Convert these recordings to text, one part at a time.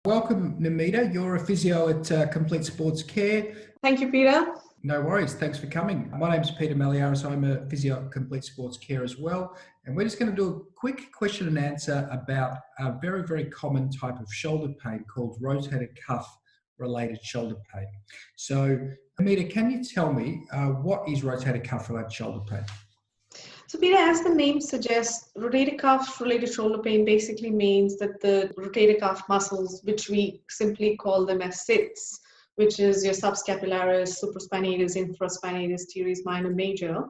Welcome, Namita. You're a physio at Complete Sports Care. Thank you, Peter. No worries. Thanks for coming. My name's Peter Malliaras. I'm a physio at Complete Sports Care as well. And we're just going to do a quick question and answer about a very, very common type of shoulder pain called rotator cuff related shoulder pain. So, Namita, can you tell me what is rotator cuff related shoulder pain? So, Peter, as the name suggests, rotator cuff related shoulder pain basically means that the rotator cuff muscles, which we simply call them as SITs, which is your subscapularis, supraspinatus, infraspinatus, teres minor, major,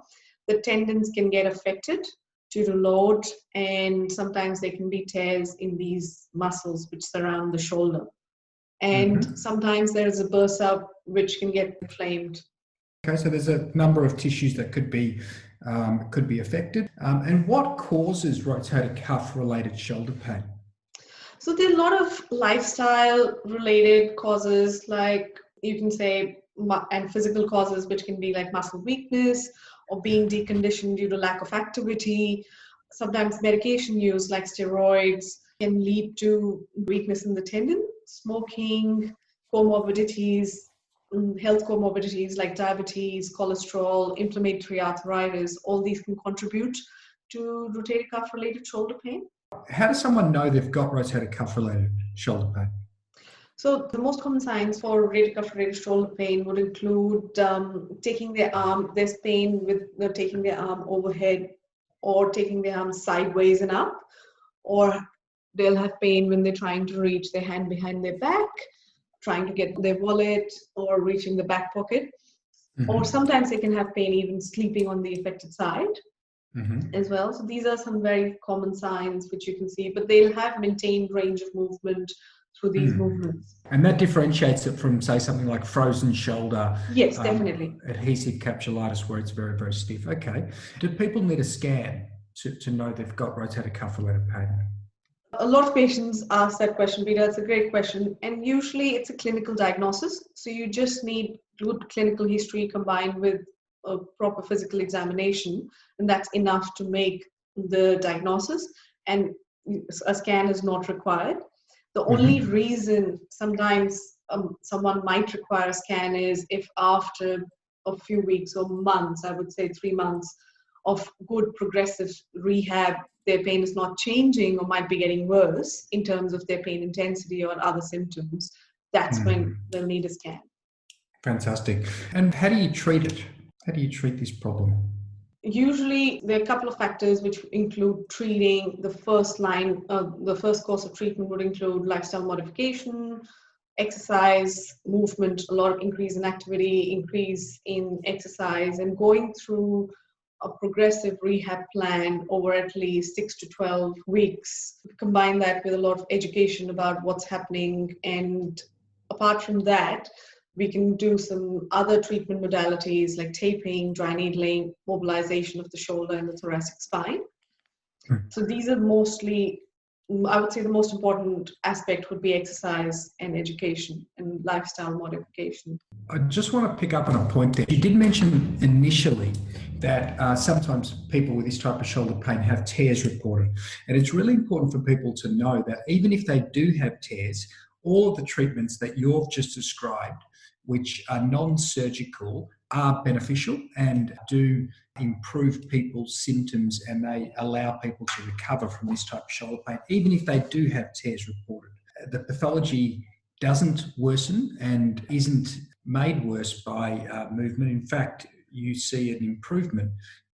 the tendons can get affected due to load, and sometimes there can be tears in these muscles which surround the shoulder. And sometimes there is a bursa which can get inflamed. Okay, so there's a number of tissues that could be affected. And what causes rotator cuff related shoulder pain? So there are a lot of lifestyle related causes, like you can say, and physical causes, which can be like muscle weakness or being deconditioned due to lack of activity. Sometimes medication use like steroids can lead to weakness in the tendon, smoking, comorbidities, health comorbidities like diabetes, cholesterol, inflammatory arthritis. All these can contribute to rotator cuff related shoulder pain. How does someone know they've got rotator cuff related shoulder pain? So the most common signs for rotator cuff related shoulder pain would include taking their arm, there's pain with taking their arm overhead or taking their arm sideways and up, or they'll have pain when they're trying to reach their hand behind their back, trying to get their wallet or reaching the back pocket. Or sometimes they can have pain even sleeping on the affected side. As well. So these are some very common signs which you can see, but they'll have maintained range of movement through these movements. And that differentiates it from, say, something like frozen shoulder. Yes, definitely. Adhesive capsulitis where it's very, very stiff. Okay. Do people need a scan to know they've got rotator cuff related pain? A lot of patients ask that question, Peter. It's a great question. And usually it's a clinical diagnosis. So you just need good clinical history combined with a proper physical examination, and that's enough to make the diagnosis, and a scan is not required. The only reason sometimes someone might require a scan is if after a few weeks or months, I would say 3 months of good progressive rehab, their pain is not changing or might be getting worse in terms of their pain intensity or other symptoms. That's when they'll need a scan. Fantastic. And how do you treat it? How do you treat this problem? Usually, there are a couple of factors which include treating. The first course of treatment would include lifestyle modification, exercise, movement, a lot of increase in activity, increase in exercise, and going through a progressive rehab plan over at least 6 to 12 weeks. Combine that with a lot of education about what's happening, and apart from that, we can do some other treatment modalities like taping, dry needling, mobilization of the shoulder and the thoracic spine. So these are mostly, I would say the most important aspect would be exercise and education and lifestyle modification. I just want to pick up on a point there. You did mention initially that sometimes people with this type of shoulder pain have tears reported. And it's really important for people to know that even if they do have tears, all of the treatments that you've just described, which are non-surgical, are beneficial and do improve people's symptoms, and they allow people to recover from this type of shoulder pain, even if they do have tears reported. The pathology doesn't worsen and isn't made worse by movement. In fact, you see an improvement.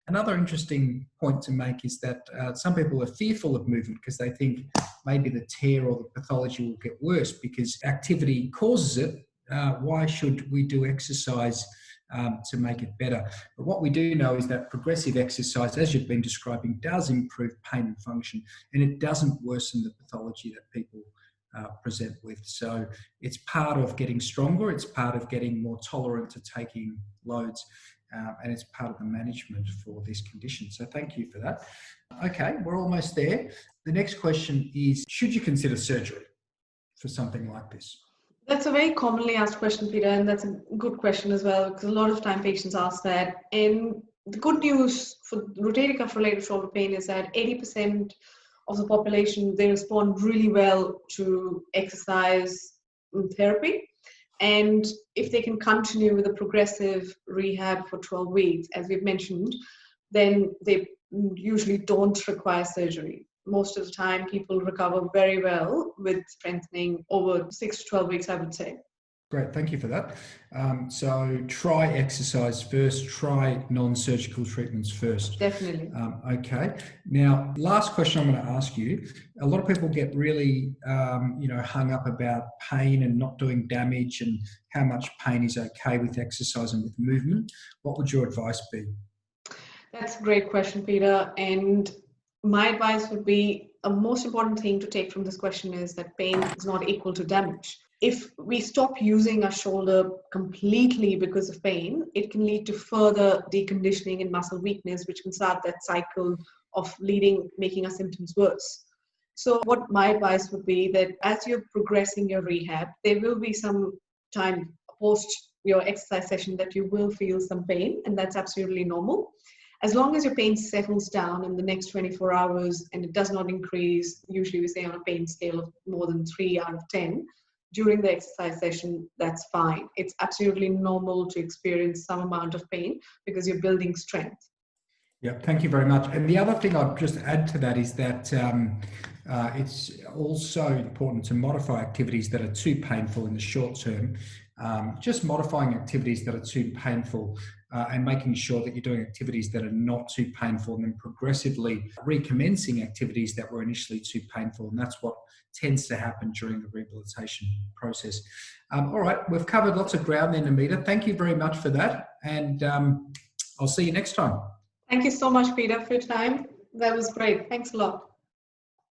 Another interesting point to make is that some people are fearful of movement because they think maybe the tear or the pathology will get worse because activity causes it. Why should we do exercise to make it better? But what we do know is that progressive exercise, as you've been describing, does improve pain and function, and it doesn't worsen the pathology that people present with. So it's part of getting stronger, it's part of getting more tolerant to taking loads, and it's part of the management for this condition. So thank you for that. Okay, we're almost there. The next question is, should you consider surgery for something like this? That's a very commonly asked question, Peter, and that's a good question as well, because a lot of time patients ask that. And the good news for rotator cuff related shoulder pain is that 80% of the population, they respond really well to exercise therapy. And if they can continue with a progressive rehab for 12 weeks, as we've mentioned, then they usually don't require surgery. Most of the time, people recover very well with strengthening over 6 to 12 weeks, I would say. Great, thank you for that. So try exercise first, try non-surgical treatments first. Definitely. Okay. Now, last question I'm going to ask you. A lot of people get really, hung up about pain and not doing damage and how much pain is okay with exercise and with movement. What would your advice be? That's a great question, Peter. And my advice would be a most important thing to take from this question is that pain is not equal to damage. If we stop using our shoulder completely because of pain, it can lead to further deconditioning and muscle weakness, which can start that cycle of making our symptoms worse. So what my advice would be that as you're progressing your rehab, there will be some time post your exercise session that you will feel some pain, and that's absolutely normal. As long as your pain settles down in the next 24 hours and it does not increase, usually we say on a pain scale of more than 3 out of 10, during the exercise session, that's fine. It's absolutely normal to experience some amount of pain because you're building strength. Yeah, thank you very much. And the other thing I'd just add to that is that it's also important to modify activities that are too painful in the short term. Just modifying activities that are too painful and making sure that you're doing activities that are not too painful, and then progressively recommencing activities that were initially too painful. And that's what tends to happen during the rehabilitation process. All right, we've covered lots of ground there, Namita. Thank you very much for that. And I'll see you next time. Thank you so much, Peter, for your time. That was great. Thanks a lot.